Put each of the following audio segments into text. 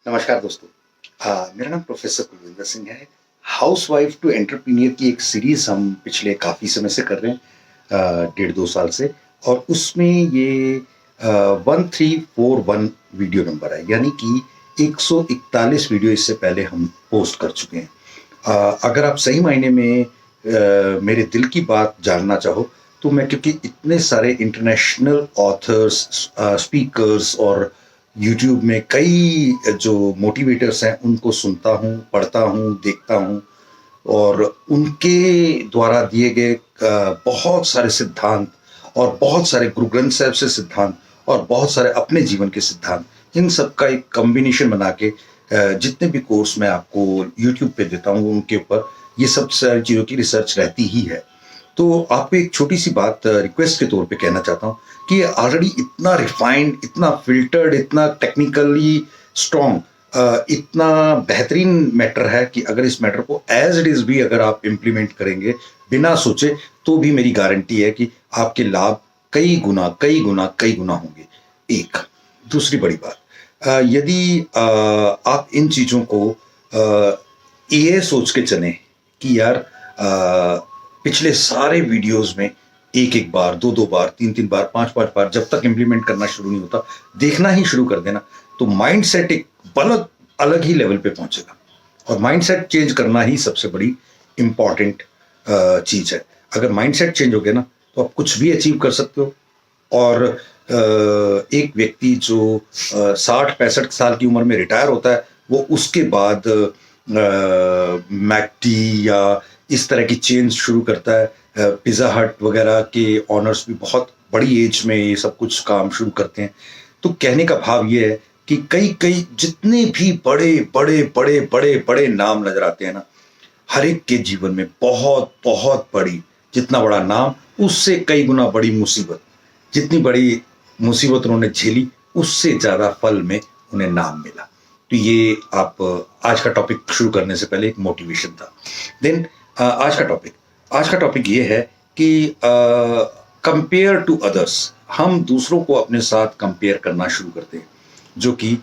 नमस्कार दोस्तों। मेरा नाम प्रोफेसर कुलविंदर सिंह है। हाउसवाइफ टू एंटरप्रेन्योर की एक सीरीज हम पिछले काफ़ी समय से कर रहे हैं, 1.5-2 साल से। और उसमें ये 1341 वीडियो नंबर है, यानी कि 141 वीडियो इससे पहले हम पोस्ट कर चुके हैं। अगर आप सही मायने में मेरे दिल की बात जानना चाहो तो मैं, क्योंकि इतने सारे इंटरनेशनल ऑथर्स, स्पीकर्स और यूट्यूब में कई जो मोटिवेटर्स हैं उनको सुनता हूँ, पढ़ता हूँ, देखता हूँ। और उनके द्वारा दिए गए बहुत सारे सिद्धांत और बहुत सारे गुरु ग्रंथ साहब से सिद्धांत और बहुत सारे अपने जीवन के सिद्धांत, इन सब का एक कॉम्बिनेशन बना के जितने भी कोर्स मैं आपको यूट्यूब पे देता हूँ उनके ऊपर ये सब सारी चीज़ों की रिसर्च रहती ही है। तो आपको एक छोटी सी बात रिक्वेस्ट के तौर पे कहना चाहता हूँ कि ये ऑलरेडी इतना रिफाइंड, इतना फिल्टर्ड, इतना टेक्निकली स्ट्रॉन्ग, इतना बेहतरीन मैटर है कि अगर इस मैटर को एज इट इज भी अगर आप इम्प्लीमेंट करेंगे बिना सोचे, तो भी मेरी गारंटी है कि आपके लाभ कई गुना कई गुना कई गुना होंगे। एक दूसरी बड़ी बात, यदि आप इन चीज़ों को ये सोच के चलें कि यार पिछले सारे वीडियोस में एक एक बार, दो दो बार, तीन तीन बार, पांच पांच बार, जब तक इंप्लीमेंट करना शुरू नहीं होता, देखना ही शुरू कर देना, तो माइंड सेट एक अलग अलग ही लेवल पे पहुंचेगा। और माइंड सेट चेंज करना ही सबसे बड़ी इंपॉर्टेंट चीज है। अगर माइंड सेट चेंज हो गया ना, तो आप कुछ भी अचीव कर सकते हो। और एक व्यक्ति जो 60-65 साल की उम्र में रिटायर होता है, वो उसके बाद मैकडी या इस तरह की चेन शुरू करता है। पिज़्ज़ा हट वगैरह के ऑनर्स भी बहुत बड़ी एज में ये सब कुछ काम शुरू करते हैं। तो कहने का भाव ये है कि कई कई जितने भी बड़े बड़े बड़े बड़े बड़े नाम नजर आते हैं ना, हर एक के जीवन में बहुत बहुत बड़ी, जितना बड़ा नाम उससे कई गुना बड़ी मुसीबत, जितनी बड़ी मुसीबत उन्होंने झेली उससे ज्यादा फल में उन्हें नाम मिला। तो ये आप आज का टॉपिक शुरू करने से पहले एक मोटिवेशन था। देन आज का टॉपिक ये है कि कंपेयर टू अदर्स, हम दूसरों को अपने साथ कंपेयर करना शुरू करते हैं, जो कि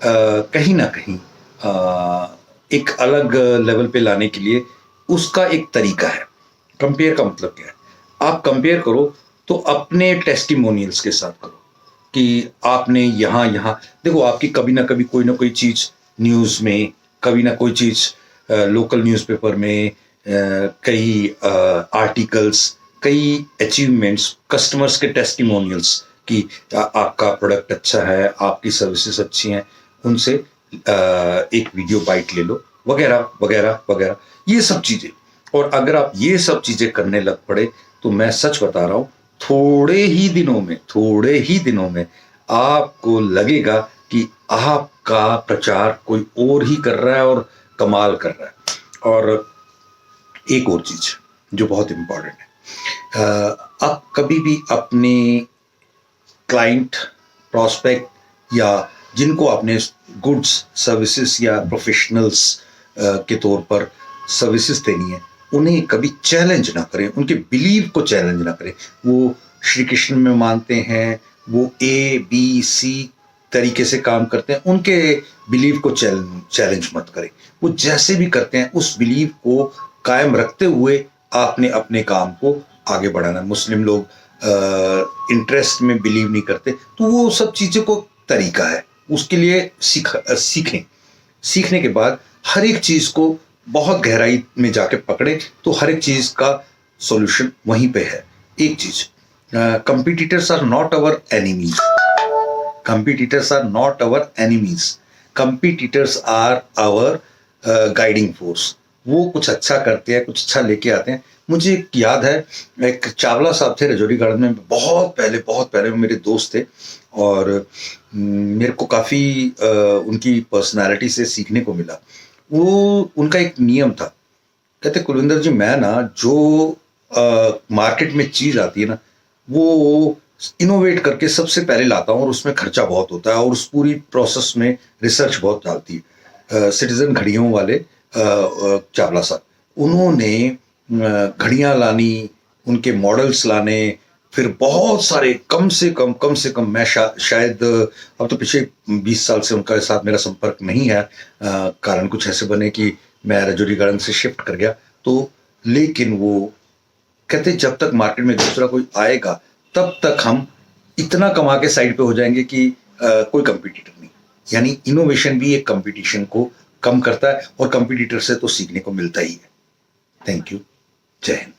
कहीं ना कहीं एक अलग लेवल पे लाने के लिए उसका एक तरीका है। कंपेयर का मतलब क्या है? आप कंपेयर करो तो अपने टेस्टिमोनियल्स के साथ करो कि आपने यहाँ यहाँ देखो, आपकी कभी ना कभी कोई ना कोई चीज न्यूज में, कभी ना कोई चीज लोकल न्यूज़पेपर में, कई आर्टिकल्स, कई अचीवमेंट्स, कस्टमर्स के टेस्टिमोनियल्स कि आपका प्रोडक्ट अच्छा है, आपकी सर्विसेज अच्छी हैं, उनसे एक वीडियो बाइट ले लो, वगैरह वगैरह वगैरह, ये सब चीजें। और अगर आप ये सब चीजें करने लग पड़े, तो मैं सच बता रहा हूं, थोड़े ही दिनों में आपको लगेगा कि आपका प्रचार कोई और ही कर रहा है और कमाल कर रहा है। और एक और चीज जो बहुत इंपॉर्टेंट है, आप कभी भी अपने क्लाइंट, प्रोस्पेक्ट या जिनको आपने गुड्स, सर्विसेज या प्रोफेशनल्स के तौर पर सर्विसेज देनी है, उन्हें कभी चैलेंज ना करें, उनके बिलीव को चैलेंज ना करें। वो श्री कृष्ण में मानते हैं, वो ABC तरीके से काम करते हैं, उनके बिलीव को चैलेंज मत करें। वो जैसे भी करते हैं उस बिलीव को कायम रखते हुए आपने अपने काम को आगे बढ़ाना है। मुस्लिम लोग इंटरेस्ट में बिलीव नहीं करते, तो वो सब चीज़ों को तरीका है, उसके लिए सीखें। सीखने के बाद हर एक चीज़ को बहुत गहराई में जाके पकड़े, तो हर एक चीज़ का सॉल्यूशन वहीं पे है। एक चीज़, competitors are not our enemies, competitors are not our enemies, competitors are our guiding force. वो कुछ अच्छा करते हैं, कुछ अच्छा लेके आते हैं। मुझे एक याद है, एक चावला साहब थे रजौरी गार्डन में, बहुत पहले वो मेरे दोस्त थे। और मेरे को काफ़ी उनकी पर्सनालिटी से सीखने को मिला। वो उनका एक नियम था, कहते कुलविंदर जी, मैं ना जो मार्केट में चीज़ आती है ना, वो इनोवेट करके सबसे पहले लाता हूँ, और उसमें खर्चा बहुत होता है और उस पूरी प्रोसेस में रिसर्च बहुत डालती है। सिटीजन घड़ियों वाले चावला साहब, उन्होंने घड़ियाँ लानी, उनके मॉडल्स लाने, फिर बहुत सारे कम से कम मैं शायद अब तो पिछले 20 साल से उनका साथ मेरा संपर्क नहीं है, कारण कुछ ऐसे बने कि मैं रजौरी गार्डन से शिफ्ट कर गया, तो लेकिन वो कहते जब तक मार्केट में दूसरा कोई आएगा तब तक हम इतना कमा के साइड पे हो जाएंगे कि कोई कंपटीटर नहीं। यानी इनोवेशन भी एक कंपटीशन को कम करता है और कंपटीटर से तो सीखने को मिलता ही है। Thank you. जय हिंद।